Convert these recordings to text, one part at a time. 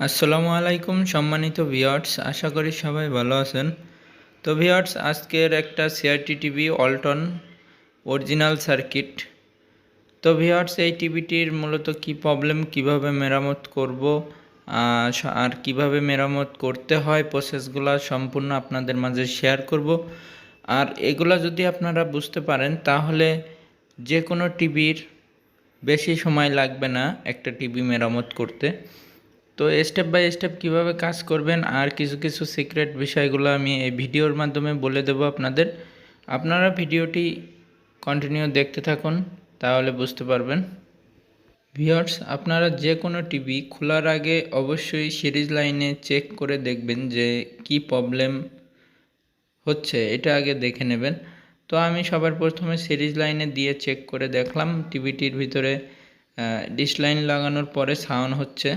আসসালামু আলাইকুম সম্মানিত ভিউয়ার্স, আশা করি সবাই ভালো আছেন। তো ভিউয়ার্স, আজকের একটা সিআরটি টিভি অল্টন অরিজিনাল সার্কিট। তো ভিউয়ার্স, এই টিভিটির মূলত কি প্রবলেম, কিভাবে মেরামত করব আর কিভাবে মেরামত করতে হয়, প্রসেসগুলো সম্পূর্ণ আপনাদের মাঝে শেয়ার করব। আর এগুলা যদি আপনারা বুঝতে পারেন তাহলে যে কোনো টিভির বেশি সময় লাগবে না একটা টিভি মেরামত করতে। তো স্টেপ বাই স্টেপ কীভাবে কাজ করবেন আর কিছু কিছু সিক্রেট বিষয়গুলো আমি এই ভিডিওর মাধ্যমে বলে দেব আপনাদের। আপনারা ভিডিওটি কন্টিনিউ দেখতে থাকুন, তাহলে বুঝতে পারবেন। ভিউয়ার্স, আপনারা যে কোনো টিভি খোলার আগে অবশ্যই সিরিজ লাইনে চেক করে দেখবেন যে কি প্রবলেম হচ্ছে, এটা আগে দেখে নেবেন। তো আমি সবার প্রথমে সিরিজ লাইনে দিয়ে চেক করে দেখলাম টিভিটির ভিতরে ডিশ লাইন লাগানোর পরে সাউন্ড হচ্ছে,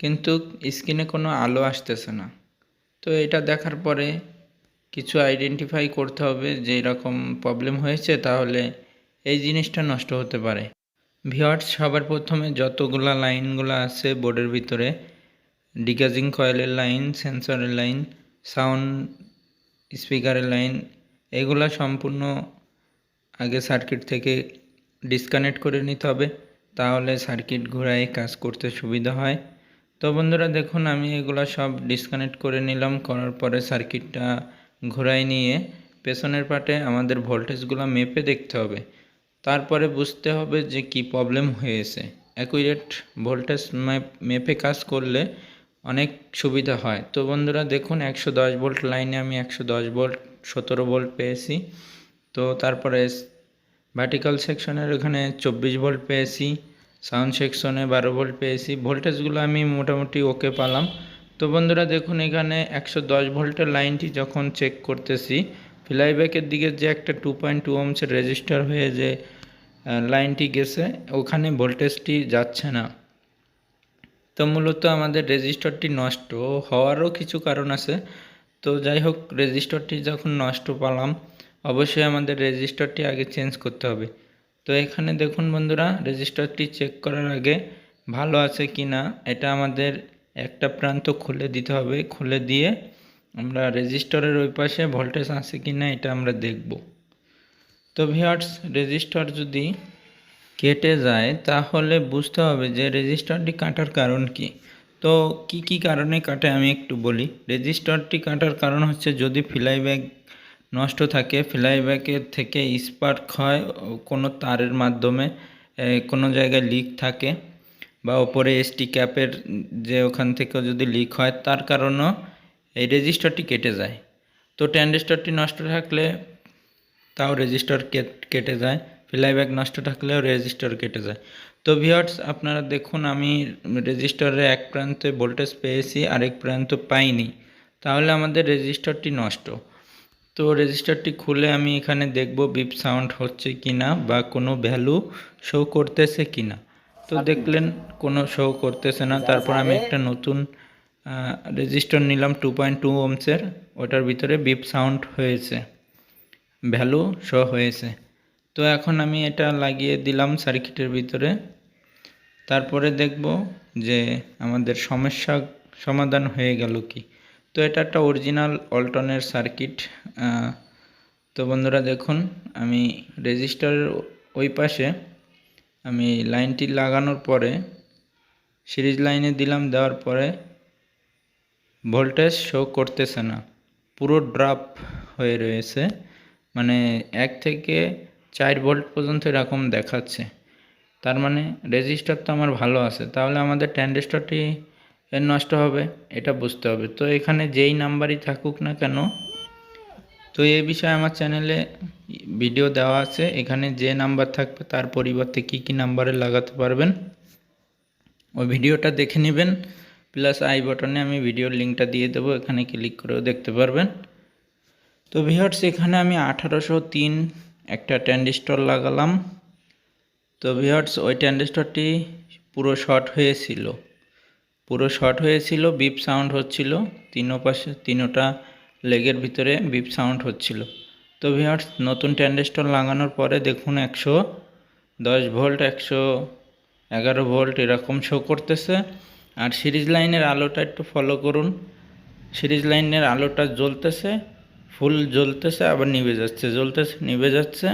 কিন্তু স্ক্রিনে কোনো আলো আসতেছে না। তো এটা দেখার পরে কিছু আইডেন্টিফাই করতে হবে যে এরকম প্রবলেম হয়েছে, তাহলে এই জিনিসটা নষ্ট হতে পারে। ভিউয়ার্স, সবার প্রথমে যতগুলা লাইনগুলো আছে বোর্ডের ভিতরে, ডিগাজিং কয়েলের লাইন, সেন্সরের লাইন, সাউন্ড স্পিকারের লাইন, এগুলা সম্পূর্ণ আগে সার্কিট থেকে ডিসকানেক্ট করে নিতে হবে, তাহলে সার্কিট ঘোরায় কাজ করতে সুবিধা হয়। তো বন্ধুরা দেখুন, আমি এগুলা সব ডিসকানেক্ট করে নিলাম। করার পরে সার্কিটটা ঘোরায় নিয়ে পেছনের পার্টে আমাদের ভোল্টেজগুলো মেপে দেখতে হবে, তারপরে বুঝতে হবে যে কি প্রবলেম হয়েছে। অ্যাকুরেট ভোল্টেজ মেপে কাজ করলে অনেক সুবিধা হয়। তো বন্ধুরা দেখুন, 110 ভোল্ট লাইনে আমি 110 ভোল্ট 17 ভোল্ট পেয়েছি। তো তারপরে ভার্টিক্যাল সেকশনের ওখানে 24 ভোল্ট পেয়েছি, সাউন্ড সেকশনে 12 ভোল্ট পেয়েছি। ভোল্টেজগুলো আমি মোটামুটি ওকে পেলাম। তো বন্ধুরা দেখুন, এখানে 110 ভোল্টের লাইনটি যখন চেক করতেছি, ফ্লাইব্যাকের দিকে যে একটা 2.2 ওহমসের রেজিস্টার হয়ে যে লাইনটি গেছে, ওখানে ভোল্টেজটি যাচ্ছে না। তো মূলত আমাদের রেজিস্টারটি নষ্ট হওয়ারও কিছু কারণ আছে। তো যাই হোক, রেজিস্টারটি যখন নষ্ট পেলাম, অবশ্যই আমাদের রেজিস্টারটি আগে চেঞ্জ করতে হবে। তো এখানে দেখুন বন্ধুরা, রেজিস্টারটি চেক করার আগে ভালো আছে কি না এটা আমাদের একটা প্রান্ত খুলে দিতে হবে। খুলে দিয়ে আমরা রেজিস্টারের ওই পাশে ভোল্টেজ আছে কি না এটা আমরা দেখব। তো ভিউয়ার্স, রেজিস্টার যদি কেটে যায় তাহলে বুঝতে হবে যে রেজিস্টারটি কাটার কারণ কি। তো কি কারণে কাটে আমি একটু বলি। রেজিস্টারটি কাটার কারণ হচ্ছে যদি ফ্লাইব্যাক নষ্ট থাকে, ফ্লাইব্যাকের থেকে স্পার্ক হয়, কোনো তারের মাধ্যমে কোনো জায়গায় লিক থাকে, বা ওপরে এসটি ক্যাপের যে ওখান থেকেও যদি লিক হয়, তার কারণেও এই রেজিস্টারটি কেটে যায়। তো ট্রানজিস্টরটি নষ্ট থাকলে তাও রেজিস্টার কেটে যায়, ফ্লাইব্যাক নষ্ট থাকলেও রেজিস্টার কেটে যায়। তো ভিউয়ার্স, আপনারা দেখুন, আমি রেজিস্টারের এক প্রান্তে ভোল্টেজ পেয়েছি, আরেক প্রান্ত পাইনি, তাহলে আমাদের রেজিস্টারটি নষ্ট। তো রেজিস্টারটি খুলে আমি এখানে দেখব বিপ সাউন্ড হচ্ছে কিনা বা কোনো ভ্যালু শো করতেছে কিনা। তো দেখলেন কোনো শো করতেছে না। তারপর আমি একটা নতুন রেজিস্টার নিলাম 2.2 ওহমসের, ওটার ভিতরে বিপ সাউন্ড হয়েছে, ভ্যালু শো হয়েছে। তো এখন আমি এটা লাগিয়ে দিলাম সার্কিটের ভিতরে। তারপরে দেখব যে আমাদের সমস্যা সমাধান হয়ে গেল কি। তো এটা একটা অরিজিনাল অল্টনের সার্কিট। তো বন্ধুরা দেখুন, আমি রেজিস্টারের ওই পাশে আমি লাইনটি লাগানোর পরে সিরিজ লাইনে দিলাম, দেওয়ার পরে ভোল্টেজ শো করতেছে না, পুরো ড্রপ হয়ে রয়েছে, মানে 1 থেকে 4 ভোল্ট পর্যন্ত এরকম দেখাচ্ছে। তার মানে রেজিস্টার তো আমার ভালো আছে, তাহলে আমাদের ট্রানজিস্টরটি নষ্ট হবে, এটা বুঝতে হবে। তো এখানে যেই নাম্বারই থাকুক না কেন, তো এই বিষয়ে আমার চ্যানেলে ভিডিও দেওয়া আছে, এখানে যে নাম্বার থাকবে তার পরিবর্তে কি নাম্বারে লাগাতে পারবেন ওই ভিডিওটা দেখে নেবেন। প্লাস আই বাটনে আমি ভিডিওর লিঙ্কটা দিয়ে দেবো, এখানে ক্লিক করেও দেখতে পারবেন। তো ভিউয়ার্স, এখানে আমি 1803 একটা ট্রানজিস্টর লাগালাম। তো ভিউয়ার্স, ওই ট্রানজিস্টরটি পুরো শর্ট হয়েছিল, বিপ সাউন্ড হচ্ছিল, তিনোটা লেগের ভিতরে বিপ সাউন্ড হচ্ছিল। তো ভিউয়ার্স, নতুন ট্রানজিস্টর লাগানোর পরে দেখুন 110 ভোল্ট 111 ভোল্ট এরকম শো করতেছে। আর সিরিজ লাইনের আলোটা একটু ফলো করুন। সিরিজ লাইনের আলোটা জ্বলতেছে, ফুল জ্বলতেছে, আবার নিভে যাচ্ছে, জ্বলতেছে নিভে যাচ্ছে।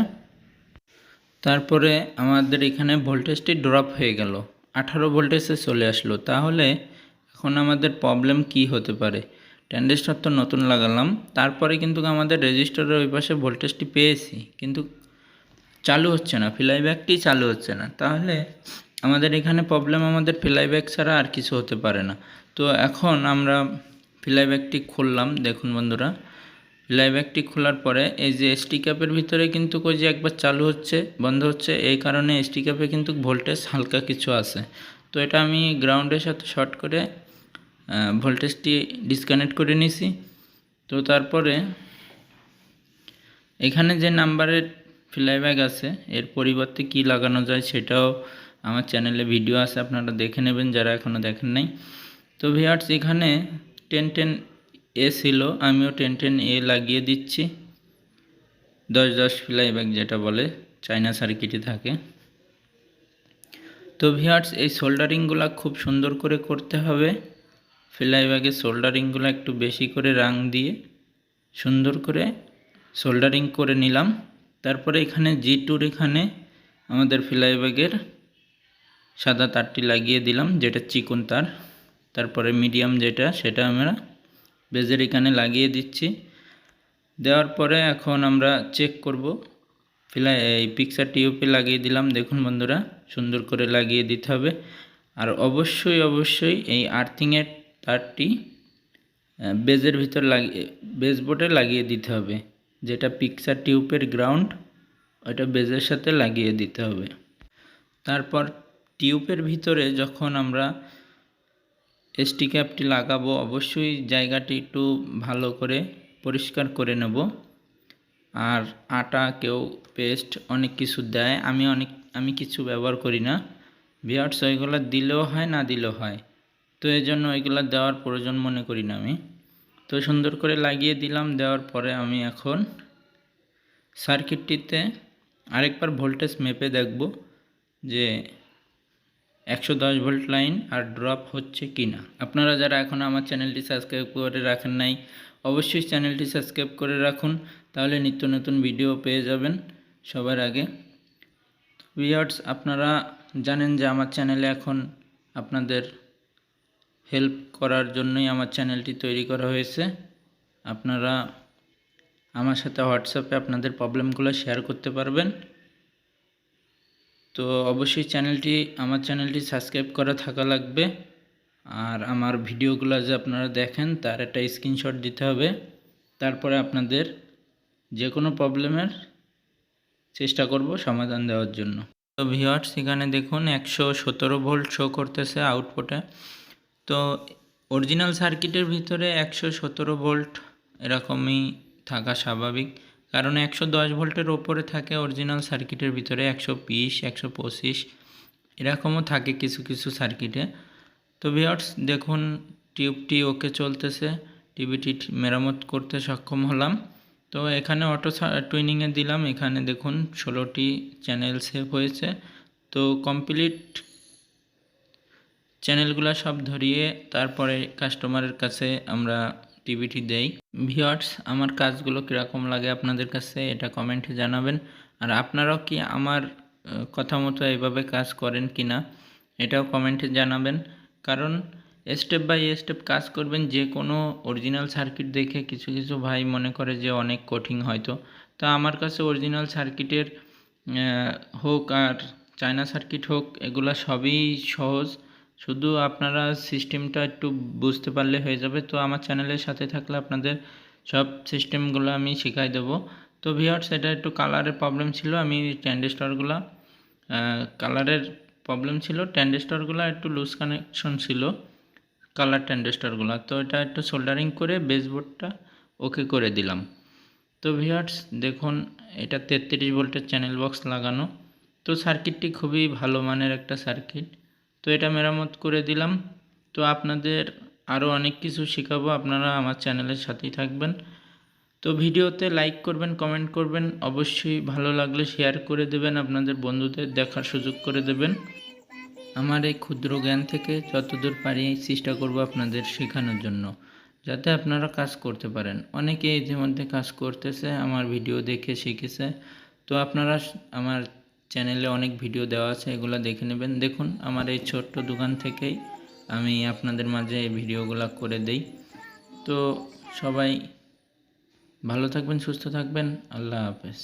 তারপরে আমাদের এখানে ভোল্টেজটি ড্রপ হয়ে গেল, 18 ভোল্টেজে চলে আসলো। তাহলে এখন আমাদের প্রবলেম কি হতে পারে? ট্রানজিস্টর তো নতুন লাগালাম, তারপরে কিন্তু আমাদের রেজিস্টরের ওই পাশে ভোল্টেজটি পেয়েছি, কিন্তু চালু হচ্ছে না, ফ্লাইব্যাকটি চালু হচ্ছে না। তাহলে আমাদের এখানে প্রবলেম আমাদের ফ্লাইব্যাক ছাড়া আর কিছু হতে পারে না। তো এখন আমরা ফ্লাইব্যাকটি খুললাম। দেখুন বন্ধুরা, ফ্লাইব্যাকটি খোলার পরে এই যে এসটি ক্যাপের ভিতরে কিন্তু ওই যে একবার চালু হচ্ছে বন্ধ হচ্ছে, এই কারণে এসটি ক্যাপে কিন্তু ভোল্টেজ হালকা কিছু আছে। তো এটা আমি গ্রাউন্ডের সাথে শর্ট করে ভোল্টেজটি ডিসকানেক্ট করে নিছি। তো তারপরে এখানে যে নাম্বারের ফ্লাইব্যাক আছে এর পরিবর্তে কি লাগানো যায় সেটাও আমার চ্যানেলে ভিডিও আছে, আপনারা দেখে নেবেন যারা এখনও দেখেন নাই। তো ভিউয়ার্স, এখানে 1010A ছিল, আমিও 1010A লাগিয়ে দিচ্ছি। 10-10 ফ্লাইব্যাক যেটা বলে চায়না সার্কিটে থাকে। তো ভিউয়ার্স, এই সোল্ডারিংগুলো খুব সুন্দর করে করতে হবে। ফ্লাইব্যাকের সোল্ডারিংগুলো একটু বেশি করে রাং দিয়ে সুন্দর করে সোল্ডারিং করে নিলাম। তারপরে এখানে G2-র এখানে আমাদের ফ্লাইব্যাকের সাদা তারটি লাগিয়ে দিলাম, যেটা চিকন তার। তারপরে মিডিয়াম যেটা সেটা আমরা বেজের এখানে লাগিয়ে দিচ্ছি। দেওয়ার পরে এখন আমরা চেক করব। এই পিকচার টিউবে লাগিয়ে দিলাম। দেখুন বন্ধুরা, সুন্দর করে লাগিয়ে দিতে হবে। আর অবশ্যই এই আর্থিংয়ের তারটি বেজের ভিতর বেজবোর্ডে লাগিয়ে দিতে হবে। যেটা পিকচার টিউবের গ্রাউন্ড, ওইটা বেজের সাথে লাগিয়ে দিতে হবে। তারপর টিউবের ভিতরে যখন আমরা এসটি ক্যাপটি লাগাবো, অবশ্যই জায়গাটি একটু ভালো করে পরিষ্কার করে নেব। আর আটা, কেউ পেস্ট, অনেক কিছু দেয়, আমি কিছু ব্যবহার করি না। ভিউয়ার্স, ওইগুলো দিলেও হয় না দিলেও হয়, তো এই জন্য ওইগুলো দেওয়ার প্রয়োজন মনে করি না আমি। তো সুন্দর করে লাগিয়ে দিলাম। দেওয়ার পরে আমি এখন সার্কিটটিতে আরেকবার ভোল্টেজ মেপে দেখব যে 110 ভোল্ট লাইন আর ড্রপ হচ্ছে কি না। আপনারা যারা এখন আমার চ্যানেলটি সাবস্ক্রাইব করে রাখেন নাই, অবশ্যই চ্যানেলটি সাবস্ক্রাইব করে রাখুন, তাহলে নিত্য নতুন ভিডিও পেয়ে যাবেন সবার আগে। ভিউয়ার্স, আপনারা জানেন যে আমার চ্যানেলে এখন আপনাদের হেল্প করার জন্যই আমার চ্যানেলটি তৈরি করা হয়েছে। আপনারা আমার সাথে হোয়াটসঅ্যাপে আপনাদের প্রবলেমগুলো শেয়ার করতে পারবেন। তো অবশ্যই আমার চ্যানেলটি সাবস্ক্রাইব করা থাকা লাগবে। আর আমার ভিডিওগুলো যে আপনারা দেখেন তার একটা স্ক্রিনশট দিতে হবে। তারপরে আপনাদের যে কোনো প্রবলেমের চেষ্টা করব সমাধান দেওয়ার জন্য। তো ভিউয়ার্স, এখানে দেখুন 117 ভোল্ট শো করতেছে আউটপুটে। তো অরিজিনাল সার্কিটের ভিতরে 117 ভোল্ট এরকমই থাকা স্বাভাবিক, কারণ 110 ভোল্টের ওপরে থাকে অরিজিনাল সার্কিটের ভিতরে, 120, 125 এরকমও থাকে কিছু কিছু সার্কিটে। তো ভিউয়ার্স, দেখুন টিউবটি ওকে চলতেছে, টিভিটি মেরামত করতে সক্ষম হলাম। তো এখানে অটো টুইনিংয়ে দিলাম, এখানে দেখুন 16টি চ্যানেল সেভ হয়েছে। তো কমপ্লিট চ্যানেলগুলো সব ধরিয়ে তারপরে কাস্টমারের কাছে আমরা টিভিটি দেই। ভিউয়ার্স, আমার কাজগুলো কীরকম লাগে আপনাদের কাছে এটা কমেন্টে জানাবেন। আর আপনারাও কি আমার কথা মতো এইভাবে কাজ করেন কি না এটাও কমেন্টে জানাবেন। কারণ স্টেপ বাই স্টেপ কাজ করবেন। যে কোনো অরিজিনাল সার্কিট দেখে কিছু কিছু ভাই মনে করে যে অনেক কঠিন হয়তো, তো আমার কাছে অরিজিনাল সার্কিটের হোক আর চায়না সার্কিট হোক, এগুলা সবই সহজ, শুধু আপনারা সিস্টেমটা একটু বুঝতে পারলে হয়ে যাবে। তো আমার চ্যানেলের সাথে থাকলে আপনাদের সব সিস্টেমগুলো আমি শিখাই দেবো। তো ভিউয়ার্স, এটা একটু কালারের প্রবলেম ছিল, আমি ট্রানজিস্টরগুলো কালারের প্রবলেম ছিল, ট্রানজিস্টরগুলো একটু লুজ কানেকশন ছিল কালার ট্রানজিস্টরগুলো। তো এটা একটু সোল্ডারিং করে বেসবোর্ডটা ওকে করে দিলাম। তো ভিউয়ার্স, দেখুন এটা 33 ভোল্টের চ্যানেল বক্স লাগানো। তো সার্কিটটি খুবই ভালো মানের একটা সার্কিট। তো এটা মেরামত করে দিলাম। তো আপনাদের আরও অনেক কিছু শেখাবো, আপনারা আমার চ্যানেলের সাথেই থাকবেন। তো ভিডিওতে লাইক করবেন, কমেন্ট করবেন, অবশ্যই ভালো লাগলে শেয়ার করে দেবেন, আপনাদের বন্ধুদের দেখার সুযোগ করে দেবেন। আমার এই ক্ষুদ্র জ্ঞান থেকে যতদূর পারি চেষ্টা করব আপনাদের শেখানোর জন্য, যাতে আপনারা কাজ করতে পারেন। অনেকে ইতিমধ্যে কাজ করতেছে, আমার ভিডিও দেখে শিখেছে। তো আপনারা আমার চ্যানেলে অনেক ভিডিও দেওয়া আছে, এগুলো দেখে নেবেন। দেখুন, আমার এই ছোট্ট দোকান থেকেই আমি আপনাদের মাঝে এই ভিডিওগুলো করে দেই। তো সবাই ভালো থাকবেন, সুস্থ থাকবেন। আল্লাহ হাফেজ।